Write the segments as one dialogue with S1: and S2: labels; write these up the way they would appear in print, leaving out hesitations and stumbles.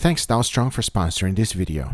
S1: Thanks Dow Strong for sponsoring this video.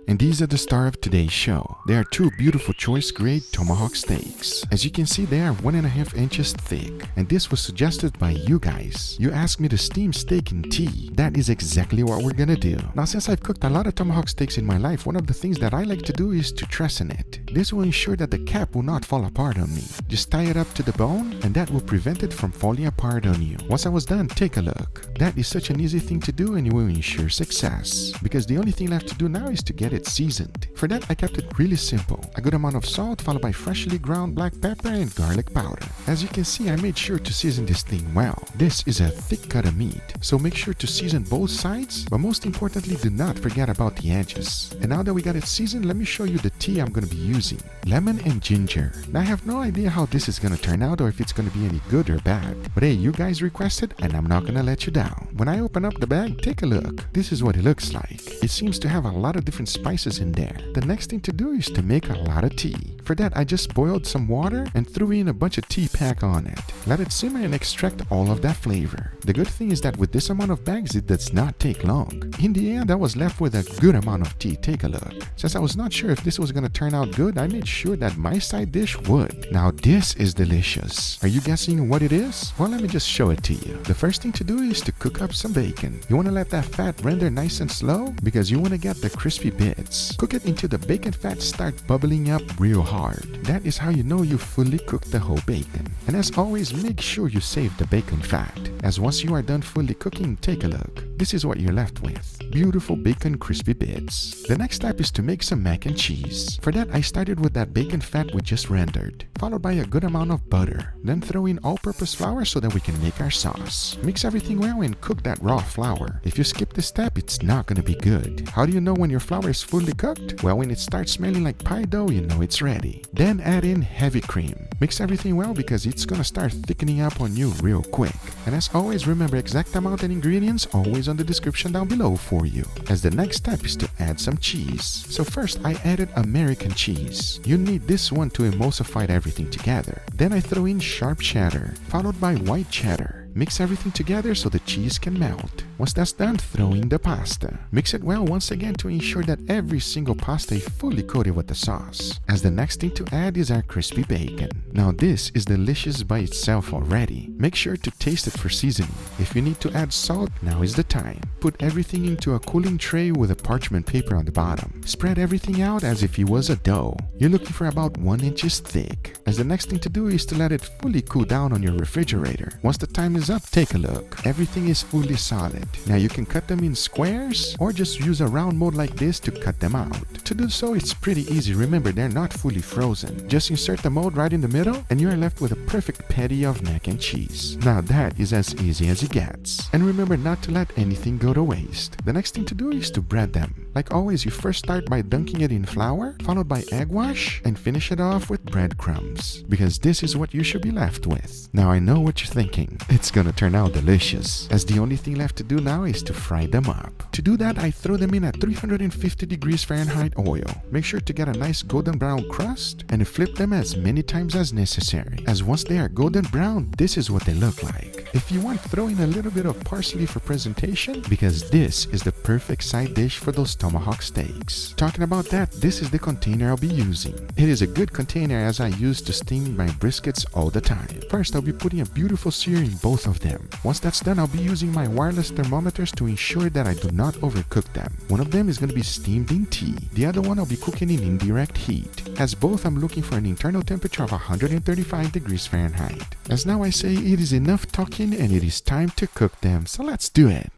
S1: And these are the star of today's show. They are two beautiful choice grade tomahawk steaks. As you can see, they are 1.5 inches thick. And this was suggested by you guys. You asked me to steam steak in tea. That is exactly what we're gonna do. Now, since I've cooked a lot of tomahawk steaks in my life, one of the things that I like to do is to truss it. This will ensure that the cap will not fall apart on me. Just tie it up to the bone, and that will prevent it from falling apart on you. Once I was done, take a look. That is such an easy thing to do, and it will ensure success. Because the only thing left to do now is to get it seasoned. For that, I kept it really simple. A good amount of salt followed by freshly ground black pepper and garlic powder. As you can see, I made sure to season this thing well. This is a thick cut of meat, so make sure to season both sides, but most importantly, do not forget about the edges. And now that we got it seasoned, let me show you the tea I'm going to be using. Lemon and ginger. Now, I have no idea how this is going to turn out or if it's going to be any good or bad. But hey, you guys requested and I'm not going to let you down. When I open up the bag, take a look. This is what it looks like. It seems to have a lot of different spices in there. The next thing to do is to make a lot of tea. For that, I just boiled some water and threw in a bunch of tea pack on it. Let it simmer and extract all of that flavor. The good thing is that with this amount of bags, it does not take long. In the end, I was left with a good amount of tea. Take a look. Since I was not sure if this was going to turn out good, I made sure that my side dish would. Now, this is delicious. Are you guessing what it is? Well, let me just show it to you. The first thing to do is to cook up some bacon. You want to let that fat render nice and slow because you want to get the crispy bits. Cook it until the bacon fat start bubbling up real hard. That is how you know you fully cooked the whole bacon. And as always, make sure you save the bacon fat, as once you are done fully cooking, take a look. This is what you're left with. Beautiful bacon crispy bits. The next step is to make some mac and cheese. For that, I started with that bacon fat we just rendered, followed by a good amount of butter. Then throw in all-purpose flour so that we can make our sauce. Mix everything well and cook that raw flour. If you skip this step, it's not going to be good. How do you know when your flour is fully cooked? Well, when it starts smelling like pie dough, you know it's ready. Then add in heavy cream. Mix everything well because it's going to start thickening up on you real quick. And as always, remember exact amount and ingredients always on the description down below for you. As the next step is to add some cheese. So first, I added American cheese. You need this one to emulsify everything together. Then I throw in sharp cheddar, followed by white cheddar. Mix everything together so the cheese can melt. Once that's done, throw in the pasta. Mix it well once again to ensure that every single pasta is fully coated with the sauce. As the next thing to add is our crispy bacon. Now this is delicious by itself already. Make sure to taste it for seasoning. If you need to add salt, now is the time. Put everything into a cooling tray with a parchment paper on the bottom. Spread everything out as if it was a dough. You're looking for about 1 inch thick. As the next thing to do is to let it fully cool down on your refrigerator. Once the time is up, take a look. Everything is fully solid. Now you can cut them in squares or just use a round mold like this to cut them out. To do so, it's pretty easy. Remember, they're not fully frozen. Just insert the mold right in the middle and you are left with a perfect patty of mac and cheese. Now that is as easy as it gets. And remember not to let anything go to waste. The next thing to do is to bread them. Like always, you first start by dunking it in flour, followed by egg wash, and finish it off with breadcrumbs. Because this is what you should be left with. Now I know what you're thinking. It's gonna turn out delicious, as the only thing left to do now is to fry them up. To do that, I throw them in at 350 degrees Fahrenheit oil. Make sure to get a nice golden brown crust and flip them as many times as necessary, as once they are golden brown, this is what they look like. If you want, throw in a little bit of parsley for presentation, because this is the perfect side dish for those tomahawk steaks. Talking about that, this is the container I'll be using. It is a good container as I use to steam my briskets all the time. First, I'll be putting a beautiful sear in both of them. Once that's done, I'll be using my wireless thermometers to ensure that I do not overcook them. One of them is going to be steamed in tea. The other one I'll be cooking in indirect heat. As both, I'm looking for an internal temperature of 135 degrees Fahrenheit. As now I say, it is enough talking and it is time to cook them. So let's do it.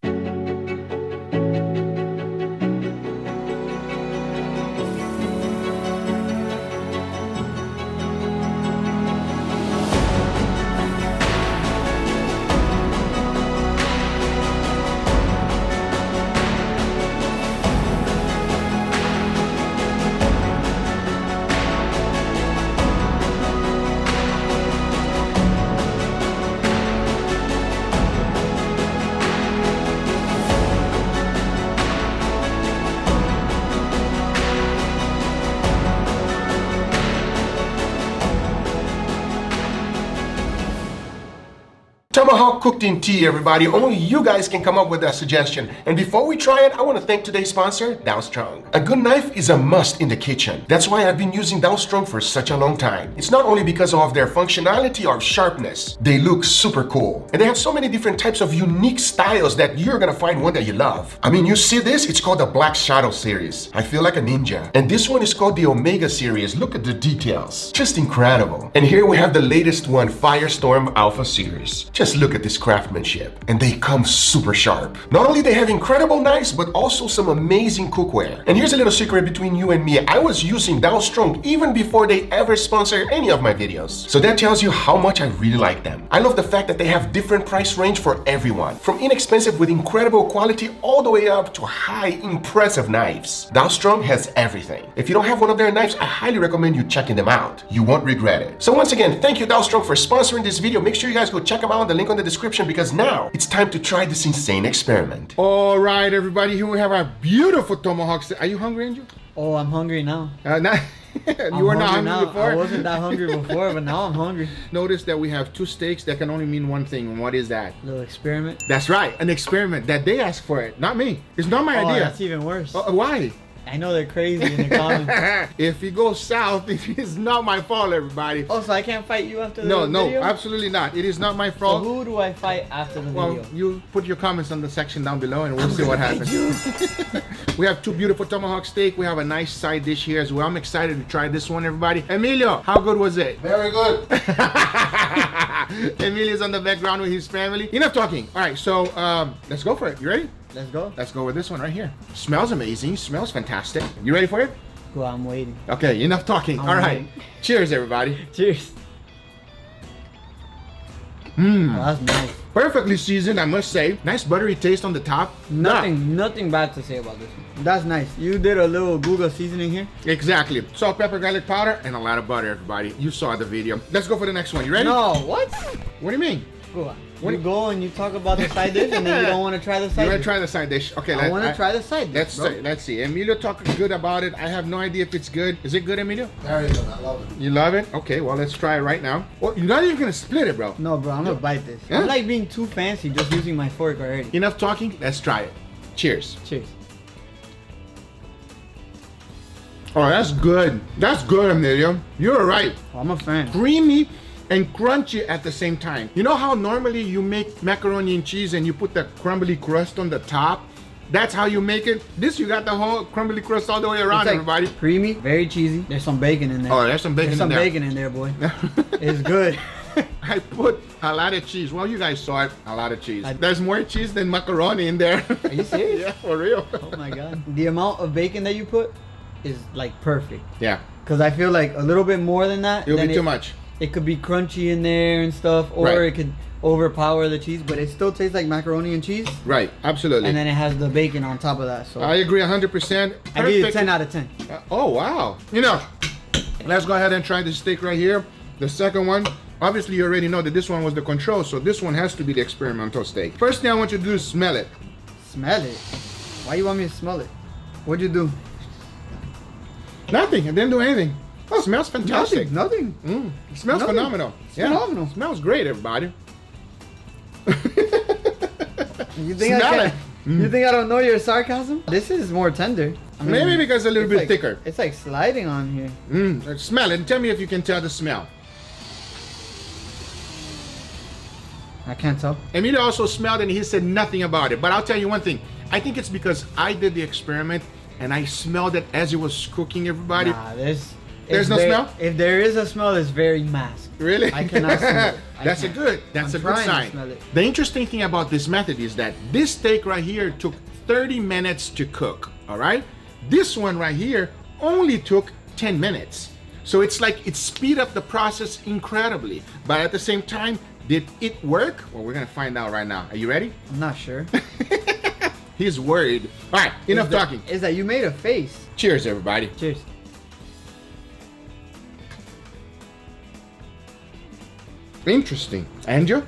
S2: Tomahawk cooked in tea, everybody. Only you guys can come up with that suggestion. And before we try it, I want to thank today's sponsor, Dowstrong. A good knife is a must in the kitchen. That's why I've been using Dowstrong for such a long time. It's not only because of their functionality or sharpness. They look super cool. And they have so many different types of unique styles that you're gonna find one that you love. I mean, you see this? It's called the Black Shadow series. I feel like a ninja. And this one is called the Omega series. Look at the details. Just incredible. And here we have the latest one, Firestorm Alpha series. Just look at this craftsmanship. And they come super sharp. Not only they have incredible knives, but also some amazing cookware. And here's a little secret between you and me. I was using Dowstrong even before they ever sponsor any of my videos. So that tells you how much I really like them. I love the fact that they have different price range for everyone. From inexpensive with incredible quality all the way up to high, impressive knives. Dowstrong has everything. If you don't have one of their knives, I highly recommend you checking them out. You won't regret it. So once again, thank you Dowstrong for sponsoring this video. Make sure you guys go check them out, the link on the description, because now it's time to try this insane experiment.
S1: All right, everybody, here we have our beautiful tomahawk steak. Are you hungry, Angel?
S3: Oh, I'm hungry now.
S1: You were not hungry before?
S3: I wasn't that hungry before, but now I'm hungry.
S1: Notice that we have two steaks that can only mean one thing, and what is that?
S3: Little experiment.
S1: That's right, an experiment that they asked for it, not me. It's not my idea.
S3: That's even worse.
S1: Why?
S3: I know they're crazy in the comments.
S1: If it goes south, it is not my fault, everybody.
S3: Oh, so I can't fight you after the
S1: video?
S3: No,
S1: Absolutely not. It is not my fault.
S3: So who do I fight after the video?
S1: Well, you put your comments on the section down below and we'll see what happens. We have two beautiful tomahawk steak. We have a nice side dish here as well. I'm excited to try this one, everybody. Emilio, how good was it?
S2: Very good.
S1: Emilio's on the background with his family. Enough talking. All right, so let's go for it. You ready?
S3: Let's go.
S1: Let's go with this one right here. Smells amazing. Smells fantastic. You ready for it?
S3: Well, I'm waiting.
S1: Okay, enough talking. All right. Cheers, everybody.
S3: Cheers.
S1: Mmm.
S3: Oh, that's nice.
S1: Perfectly seasoned, I must say. Nice buttery taste on the top.
S3: Nothing bad to say about this one. That's nice. You did a little Google seasoning here.
S1: Exactly. Salt, pepper, garlic powder, and a lot of butter, everybody. You saw the video. Let's go for the next one. You ready?
S3: No, what?
S1: What do you mean?
S3: Go on. You go and you talk about the side dish, and then you don't want to try the side dish.
S1: You want to try the side dish? Okay.
S3: I want to try the side dish.
S1: Let's see. Emilio talking good about it. I have no idea if it's good. Is it good, Emilio?
S2: Very good. I love it.
S1: You love it? Okay, well, let's try it right now. Well, you're not even going to split it, bro.
S3: No, bro. I'm going to bite this.
S1: Yeah?
S3: I'm like being too fancy just using my fork already.
S1: Enough talking. Let's try it. Cheers.
S3: Cheers.
S1: Oh, that's good. That's good, Emilio. You're right.
S3: Oh, I'm a fan.
S1: Creamy and crunchy at the same time. You know how normally you make macaroni and cheese and you put the crumbly crust on the top? That's how you make it. This, you got the whole crumbly crust all the way around,
S3: like
S1: everybody.
S3: Creamy, very cheesy. There's some bacon in there.
S1: Oh, there's some bacon in there.
S3: There's some bacon in there, boy. It's good.
S1: I put a lot of cheese. Well, you guys saw it. A lot of cheese. There's more cheese than macaroni in there.
S3: Are you serious?
S1: Yeah, for real.
S3: Oh my God. The amount of bacon that you put is like perfect.
S1: Yeah.
S3: Because I feel like a little bit more than that.
S1: It'll be too much.
S3: It could be crunchy in there and stuff, or
S1: Right.
S3: it could overpower the cheese, but it still tastes like macaroni and cheese.
S1: Right, absolutely.
S3: And then it has the bacon on top of that. So
S1: I agree 100%.
S3: I give you 10 out of 10.
S1: Oh, wow. You know, let's go ahead and try this steak right here. The second one. Obviously, you already know that this one was the control, so this one has to be the experimental steak. First thing I want you to do is smell it.
S3: Smell it? Why you want me to smell it? What'd you do?
S1: Nothing. I didn't do anything. Oh, it smells fantastic.
S3: Nothing.
S1: It smells
S3: Nothing.
S1: phenomenal.
S3: It's phenomenal.
S1: It smells great, everybody.
S3: You think
S1: Smell
S3: I
S1: it.
S3: can, You think I don't know your sarcasm? This is more tender. I mean,
S1: Maybe because it's a little bit
S3: like,
S1: thicker.
S3: It's like sliding on here.
S1: Smell it and tell me if you can tell the smell.
S3: I can't tell.
S1: Emilio also smelled and he said nothing about it. But I'll tell you one thing. I think it's because I did the experiment and I smelled it as it was cooking, everybody.
S3: Nah,
S1: There's no smell?
S3: If there is a smell, it's very masked.
S1: Really?
S3: I cannot smell it.
S1: That's a good
S3: I'm
S1: sign.
S3: trying to smell it.
S1: The interesting thing about this method is that this steak right here took 30 minutes to cook, all right? This one right here only took 10 minutes. So it's like it speed up the process incredibly. But at the same time, did it work? Well, we're gonna find out right now. Are you ready?
S3: I'm not sure.
S1: He's worried. All right, enough talking.
S3: Is that you made a face?
S1: Cheers, everybody.
S3: Cheers.
S1: Interesting. Angel?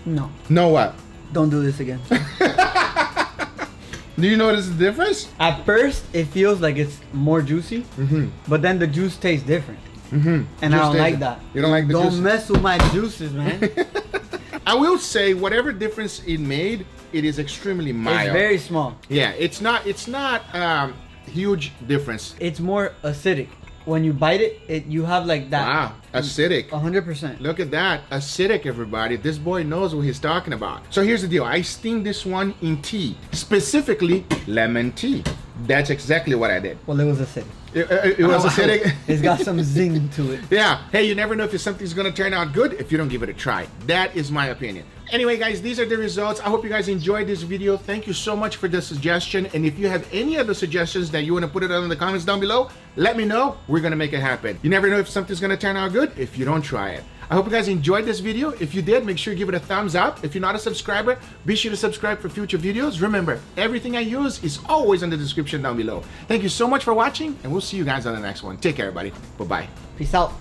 S3: No.
S1: Know what?
S3: Don't do this again.
S1: Do you notice the difference?
S3: At first, it feels like it's more juicy, but then the juice tastes different. And I don't like that.
S1: You don't like the juice?
S3: Don't mess with my juices, man.
S1: I will say whatever difference it made, it is extremely mild.
S3: It's very small.
S1: Yeah, it's not huge difference.
S3: It's more acidic. When you bite it, you have like that.
S1: Wow, acidic.
S3: 100%.
S1: Look at that, acidic, everybody. This boy knows what he's talking about. So here's the deal. I steamed this one in tea, specifically lemon tea. That's exactly what I did.
S3: Well, it was acidic.
S1: It was acidic.
S3: It's got some zing to it.
S1: Yeah. Hey, you never know if something's gonna turn out good if you don't give it a try. That is my opinion. Anyway, guys, these are the results. I hope you guys enjoyed this video. Thank you so much for the suggestion. And if you have any other suggestions that you want to put it in the comments down below, let me know. We're gonna make it happen. You never know if something's gonna turn out good if you don't try it. I hope you guys enjoyed this video. If you did, make sure you give it a thumbs up. If you're not a subscriber, be sure to subscribe for future videos. Remember, everything I use is always in the description down below. Thank you so much for watching, and we'll see you guys on the next one. Take care, everybody. Bye-bye.
S3: Peace out.